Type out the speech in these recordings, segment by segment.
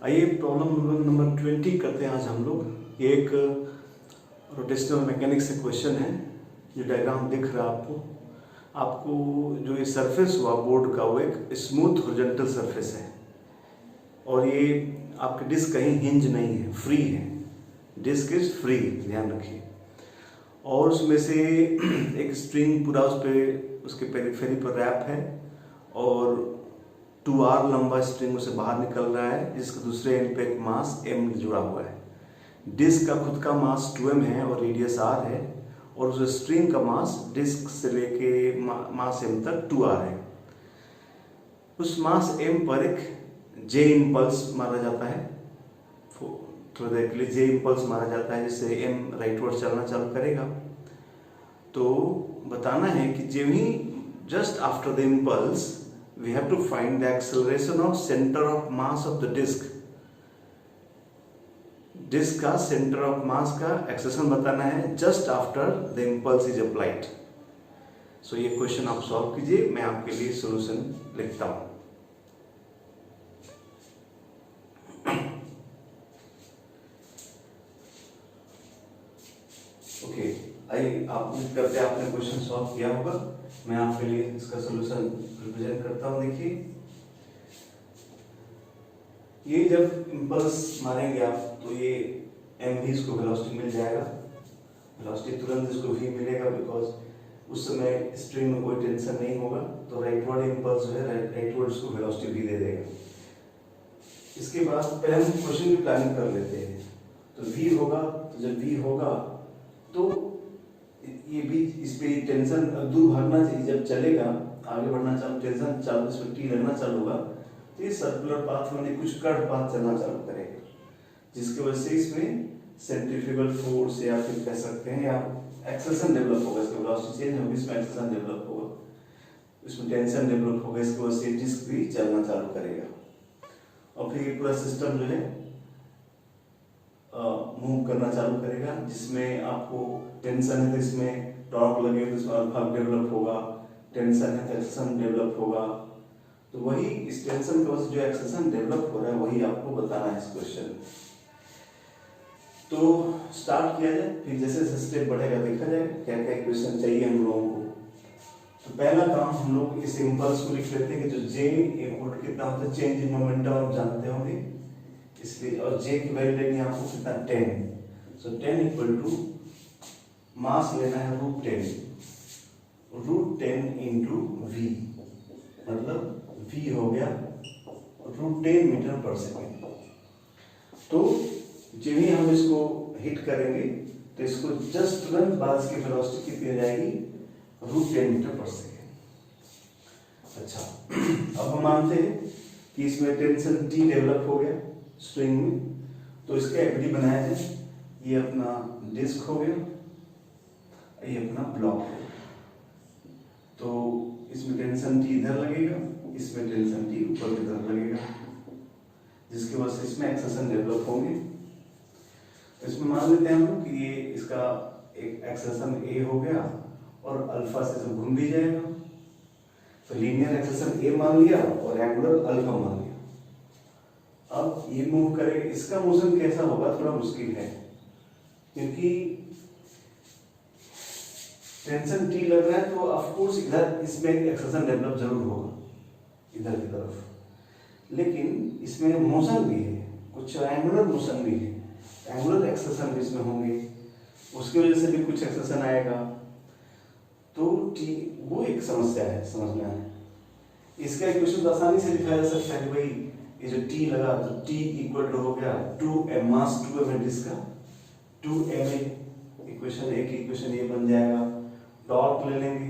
आइए problem number 20 करते हैं आज हम लोग। ये एक रोटेशनल मैकेनिक्स से क्वेश्चन है। जो डायग्राम दिख रहा है आपको जो ये सरफेस हुआ बोर्ड का वो एक स्मूथ हॉरिजॉन्टल सरफेस है और ये आपकी डिस्क कहीं हिंज नहीं है, फ्री है। डिस्क इज फ्री, ध्यान रखिए। और उसमें से एक स्ट्रिंग पूरा उस पर उसके पेरिफेरी पर रैप है और 2r लंबा स्ट्रिंग उसे बाहर निकल रहा है, जिसके दूसरे एंड पे एक मास m जुड़ा हुआ है। डिस्क का खुद का मास 2m है और रेडियस r है और उस स्ट्रिंग का मास डिस्क से लेके मास m तक 2r है। उस मास m पर एक j इम्पल्स मारा जाता है, थोड़ी देर के लिए j इम्पल्स मारा जाता है, जिससे m राइटवर्ड चलना चालू करेगा। तो बताना है कि just after the impulse we have to find the acceleration of center of mass of the disk. Disk का सेंटर ऑफ मास का एक्सेलेरेशन बताना है just after the impulse is applied. So ये क्वेश्चन आप सॉल्व कीजिए, मैं आपके लिए सॉल्यूशन लिखता हूं। ओके, आइए आप उम्मीद करते हैं आपने क्वेश्चन सॉल्व किया होगा। मैं आपके लिए इसका सॉल्यूशन रिप्रेजेंट करता हूं। देखिए, ये जब इम्पल्स मारेंगे आप तो ये m भी इसको वेलोसिटी मिल जाएगा। वेलोसिटी तुरंत इसको v मिलेगा बिकॉज उस समय स्ट्रिंग में कोई टेंशन नहीं होगा, तो राइटवर्ड इम्पल्स जो है राइटवर्ड इसको वेलोसिटी v दे देगा। इसके बाद पहले हम क्वेश्चन की प्लानिंग कर लेते हैं। तो v होगा, तो जब v होगा तो ये भी इस पे टेंशन दूर भागना चाहिए। जब चलेगा आगे बढ़ना चालू, टेंशन चालू, इसमें टी लगना चालू होगा तो ये सर्कुलर पाथ में कुछ कर्व पाथ चलना चालू करेगा, जिसकी वजह से इसमें सेंट्रीफ्यूगल फोर्स या फिर कह सकते हैं या एक्सेलेरेशन डेवलप होगा। इसकी वेलोसिटी चेंज होगी, इसमें एक्सेलेरेशन डेवलप होगा, इसमें टेंशन डेवलप होगा, इसकी वजह से डिस्क भी चलना चालू करेगा और फिर ये पूरा सिस्टम जो है मूव करना चालू करेगा। जिसमें आपको टेंशन है तो इसमें टॉर्क लगेगा तो इसमें अल्फा डेवलप होगा, टेंशन है तो एक्सेलेरेशन डेवलप होगा। तो वही इस टेंशन की वजह से जो एक्सेलेरेशन डेवलप हो रहा है वही आपको बताना है इस क्वेश्चन। तो स्टार्ट किया जाए, फिर जैसे जैसे स्टेप बढ़ेगा देखा जाए क्या क्या इक्वेशन चाहिए हम लोगों को। तो पहला काम हम लोग इस इम्पल्स को लिख लेते हैं कि जो j इनपुट कितना होता है, चेंज इन मोमेंटम आप जानते होंगे, इसलिए और j की वैल्यू लेनी है आपको कितना 10। सो 10 इक्वल टू मास लेना है √10 इंटू v, मतलब v हो गया √10 मीटर पर सेकेंड। तो जब ही हम इसको हिट करेंगे तो इसको जस्ट तुरंत बाद इसकी वेलोसिटी कितनी हो जाएगी, √10 मीटर पर सेकेंड। अच्छा, अब हम मानते हैं कि इसमें टेंशन T डेवलप हो गया स्ट्रिंग में, तो इसका एफडी बनाया जाए। ये अपना डिस्क हो गया, ये अपना ब्लॉक हो गया। तो इसमें टेंशन T इधर लगेगा, इसमें टेंशन T ऊपर की तरफ लगेगा, जिसकी वजह से इसमें एक्सेलेरेशन डेवलप होंगे। तो इसमें मान लेते हैं हम कि ये इसका एक एक्सेलेरेशन A हो गया और अल्फा से जब घूम भी जाएगा तो लीनियर एक्सेलेरेशन A मान लिया और एंगुलर अल्फा मान लिया। अब ये मूव करेगा, इसका मोशन कैसा होगा थोड़ा मुश्किल है क्योंकि टेंशन T लग रहा है, तो ऑफ कोर्स इधर इसमें एक्सेलेरेशन डेवलप जरूर होगा इधर की तरफ, लेकिन इसमें मोशन भी है, कुछ एंगुलर मोशन भी है, एंगुलर एक्सेलेरेशन भी इसमें होंगे, उसकी वजह से भी कुछ एक्सेलेरेशन आएगा। तो T वो एक समस्या है, समझना है। इसका इक्वेशन तो आसानी से लिखा जा सकता है भाई, ये जो T लगा तो T इक्वल टू हो गया 2m, मास 2m है डिस्क का, 2m इक्वेशन एक इक्वेशन ये बन जाएगा। टॉर्क ले लेंगे,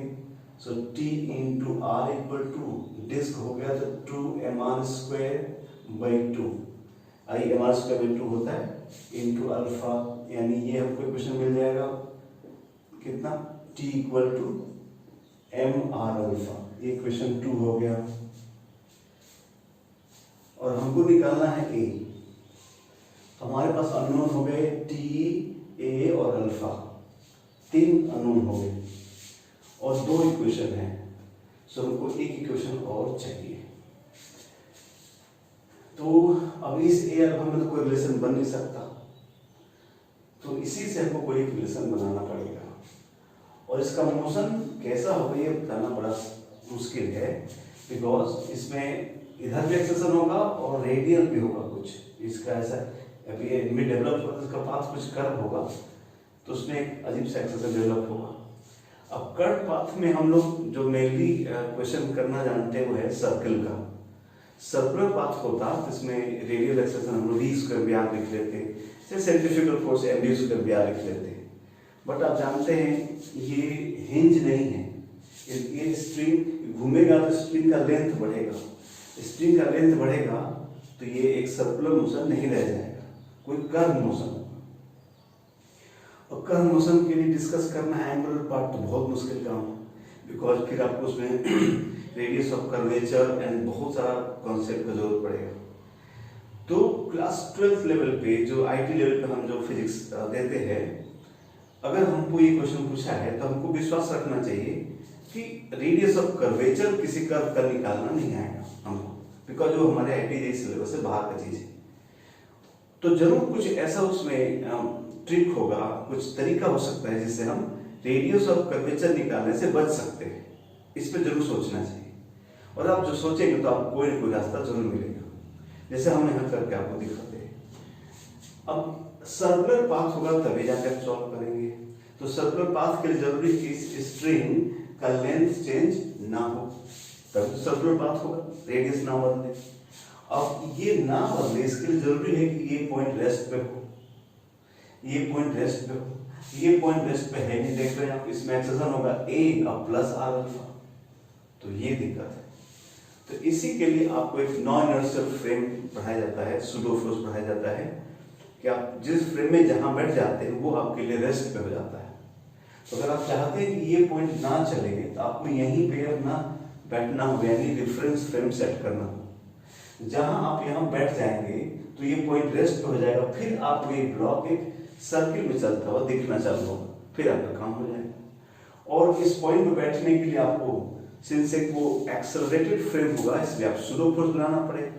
so T into R equal to disc हो गया तो 2mr²/2, mr² होता है इंटू अल्फा, यानी ये हमको इक्वेशन मिल जाएगा कितना, T equal to mr alpha, ये इक्वेशन 2 हो गया। और हमको निकालना है A, तो हमारे पास अननोन हो गए T, A और अल्फा, 3 अननोन हो गए और 2 इक्वेशन है। सो हमको एक इक्वेशन और चाहिए। तो अब इस ए अल्फा में तो कोई रिलेशन बन नहीं सकता, तो इसी से हमको कोई रिलेशन बनाना पड़ेगा। और इसका मोशन कैसा होगा ये बताना बड़ा मुश्किल है, बिकॉज इसमें इधर भी एक्सेशन होगा और रेडियल भी होगा कुछ। इसका ऐसा अभी इनमें डेवलप होगा, इसका पाथ कुछ कर्व होगा, तो उसमें एक अजीब सा एक्सेशन डेवलप होगा। अब कर्व पाथ में हम लोग जो मेनली क्वेश्चन करना जानते हैं वो है सर्कल का। सर्कुलर पाथ होता है जिसमें रेडियल एक्सेशन हम लोग वी स्क्वायर ब्यार लिख लेते, centrifugal force M D square by r लिख लेते। बट आप जानते हैं ये हिंज नहीं है, ये स्ट्रिंग घूमेगा तो स्ट्रिंग का लेंथ बढ़ेगा, स्ट्रिंग का लेंथ बढ़ेगा तो ये एक सर्कुलर मोशन नहीं रह जाएगा, कोई कर्व मोशन होगा। और कर्व मोशन के लिए डिस्कस करना एंगुलर पार्ट तो बहुत मुश्किल काम है, बिकॉज फिर आपको उसमें रेडियस ऑफ कर्वेचर एंड बहुत सारा कॉन्सेप्ट का जरूरत पड़ेगा। तो क्लास 12th लेवल पे जो आईटी लेवल पे हम जो फिजिक्स देते हैं, अगर हमको ये क्वेश्चन पूछा है तो हमको विश्वास रखना चाहिए कि रेडियस ऑफ कर्वेचर किसी कर्व का निकालना नहीं आएगा हमको, बिकॉज वो हमारे आईटी सिलेबस से बाहर का चीज है। तो जरूर कुछ ऐसा उसमें ट्रिक होगा, कुछ तरीका हो सकता है जिससे हम रेडियस ऑफ कर्वेचर निकालने से बच सकते हैं। इस पर जरूर सोचना चाहिए, और आप जो सोचेंगे तो आपको कोई ना कोई रास्ता जरूर मिलेगा, जैसे हम यहाँ करके आपको दिखाते हैं। अब सर्कुलर पाथ होगा तभी जाकर सॉल्व करेंगे, तो सर्कुलर पाथ के लिए जरूरी है कि स्ट्रिंग का लेंथ चेंज ना हो, तब तो सर्कुलर पाथ होगा, रेडियस ना बदले। अब ये ना बदले इसके लिए जरूरी है कि ये पॉइंट रेस्ट पे हो, ये पॉइंट रेस्ट पे हो, ये पॉइंट रेस्ट पे है नहीं, देख रहे हैं आप, इसमें एक्सेशन होगा ए अब प्लस आर अल्फा, तो ये दिक्कत है। तो इसी के लिए आपको एक नॉन इनर्शियल फ्रेम पढ़ाया जाता है, सूडो फोर्स पढ़ाया जाता है कि आप जिस फ्रेम में जहां बैठ जाते हैं वो आपके लिए रेस्ट पे हो जाता है। तो अगर आप चाहते हैं कि ये पॉइंट ना चले तो आपको यहीं पे अपना बैठना होगा, यानी रेफरेंस फ्रेम सेट करना होगा। जहां आप यहां बैठ जाएंगे तो ये पॉइंट रेस्ट पे हो जाएगा, फिर आपको ये ब्लॉक एक सर्किल में चलता हुआ दिखना चालू होगा, फिर आपका काम हो जाएगा। और इस पॉइंट पे बैठने के लिए आपको सिंस एक वो एक्सेलरेटेड फ्रेम होगा, इसलिए आप सूडो फोर्स बनाना पड़ेगा।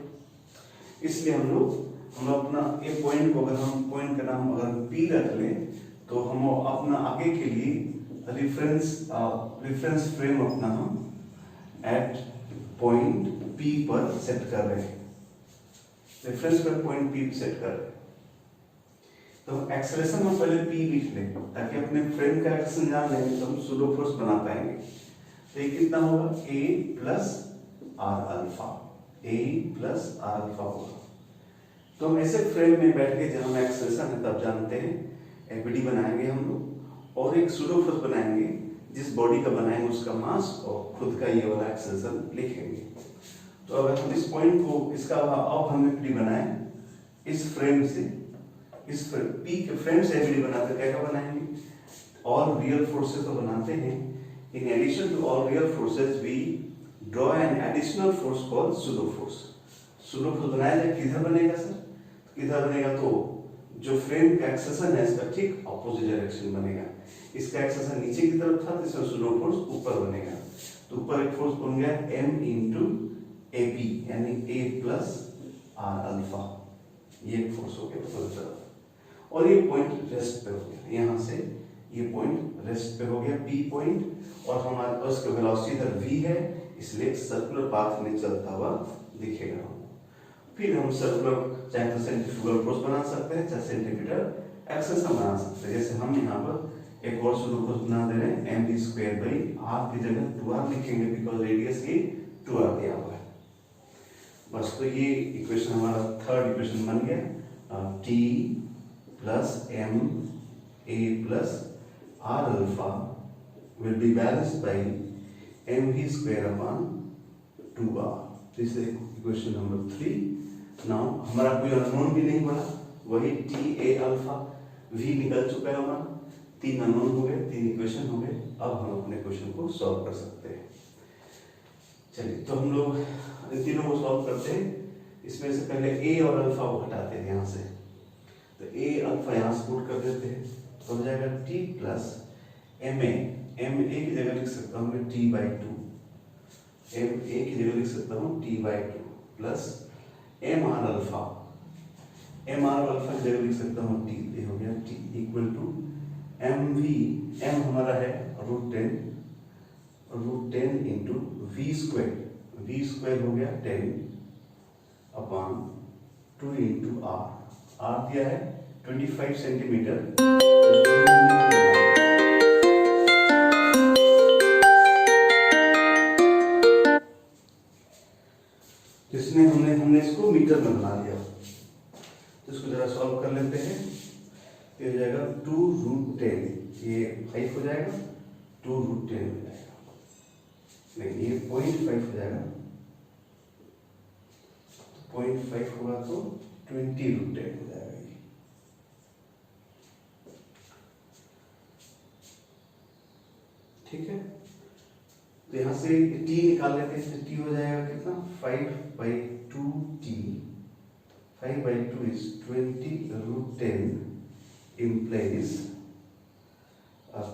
इसलिए हम अपना एक पॉइंट को, अगर हम पॉइंट का नाम अगर पी रख लें तो हम अपना आगे के लिए रेफरेंस फ्रेम अपना हम एट पॉइंट पी पर सेट कर रहे हैं, रेफरेंस पर पॉइंट पी सेट कर रहे हैं। तो एक्सेलरेशन हम पहले पी लिख लें ताकि अपने फ्रेम का एक्शन जान लेंगे तो हम सूडो फोर्स बना पाएंगे। तो ये कितना होगा, A plus R alpha, A plus R alpha होगा। तो हम ऐसे फ्रेम में बैठ के जब हम एक्सेलरेशन है तब जानते हैं एफबीडी बनाएंगे हम लोग, और एक सूडो फोर्स बनाएंगे जिस बॉडी का बनाएंगे उसका मास और खुद का ये वाला एक्सेलरेशन लिखेंगे। तो अगर हम इस पॉइंट को इसका अब हम एफबीडी बनाए इस फ्रेम से, इस पी के फ्रेम से एफबीडी बनाते क्या बनाएंगे, ऑल रियल फोर्सेस तो बनाते हैं। In addition to all real forces, we draw an additional force called pseudo force. Pseudo force बनाया जाए किधर बनेगा सर? किधर बनेगा तो जो फ्रेम का एक्सेशन है इसका ठीक ऑपोजिट डायरेक्शन बनेगा। इसका एक्सेशन नीचे की तरफ था तो इसका pseudo force ऊपर बनेगा। तो ऊपर एक फोर्स बन गया m into AP यानी A plus R अल्फा, ये फोर्स हो गया ऊपर तरफ, और ये पॉइंट रेस्ट पे हो गया, यहाँ से ये पॉइंट रेस्ट पे हो गया P पॉइंट, और हमारे पास का वेलोसिटी इधर v है, इसलिए सर्कुलर पाथ में चलता हुआ दिखेगा। फिर हम सर्कुलर चाहे तो सेंट्रीफ्यूगल फोर्स बना सकते हैं, चाहे सेंट्रीपिटल एक्सेशन बना सकते हैं। जैसे हम यहाँ पर एक और सूडो फोर्स बना दे रहे हैं, mv स्क्वायर बाई r की जगह 2r लिखेंगे बिकॉज रेडियस ये 2r दिया हुआ है। बस, तो ये इक्वेशन हमारा थर्ड इक्वेशन बन गया, t plus m a plus r alpha will be balanced by mv square upon 2r. This is equation number 3. Now हमारा कोई अननोन भी नहीं बना, वही t a अल्फा v निकल चुका है हमारा, 3 अननोन हो गए, 3 इक्वेशन हो गए। अब हम अपने क्वेश्चन को सॉल्व कर सकते हैं। चलिए, तो हम लोग इन तीनों को सॉल्व करते हैं। इसमें से पहले a और अल्फा को हटाते हैं यहाँ से, तो a अल्फा यहाँ से पुट कर देते हैं, तो हो जाएगा t plus ma, m a की जगह लिख सकता हूँ मैं t/2, m a की जगह लिख सकता हूँ t/2 plus m r alpha, m r alpha की जगह लिख सकता हूँ टी, ये हो गया t equal to m v, m हमारा है √10 इंटू वी स्क्वायर हो गया 10/2 इंटू आर दिया है 25 सेंटीमीटर। जिसमें हमने इसको मीटर में बना लिया, तो इसको जरा सॉल्व कर लेते हैं। ये हो जाएगा 2√10, ये 5 हो जाएगा, 2√10 हो जाएगा, नहीं ये 0.5 हो जाएगा, 0.5 होगा तो 20√10 हो जाएगा ये। ठीक है, तो यहाँ से t निकाल लेते हैं, तो t हो जाएगा कितना 5/2t, 5/2 is 20√10 implies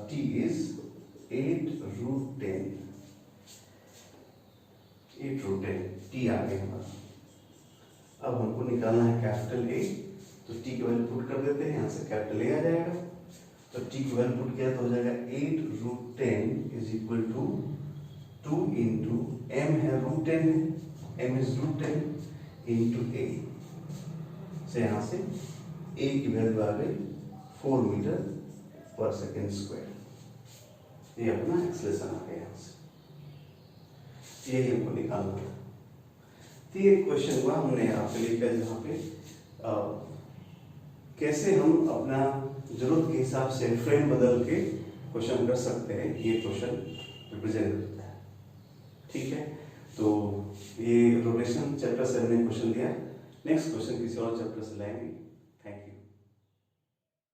t is 8√10, 8√10 t आ गया हमारा। अब हमको निकालना है कैपिटल A, तो t की वैल्यू पुट कर देते हैं, यहाँ से कैपिटल A आ जाएगा, तो t की वैल्यू पुट किया तो हो जाएगा 8√10 is equal to 2 into m है √10 है, m इज √10 इंटू a, से यहाँ से a की वैल्यू आ गई 4 मीटर पर सेकेंड स्क्वायर। ये अपना एक्सलेशन आ गया यहाँ से, यही हमको निकालना है। तो ये क्वेश्चन हुआ हमने आपके लिए कल, जहाँ पे कैसे हम अपना जरूरत के हिसाब से फ्रेम बदल के क्वेश्चन कर सकते हैं, ये क्वेश्चन रिप्रेजेंट करता है। ठीक है, तो ये रोटेशन चैप्टर से हमने क्वेश्चन दिया। नेक्स्ट क्वेश्चन किसी और चैप्टर से लाएंगे। Thank you.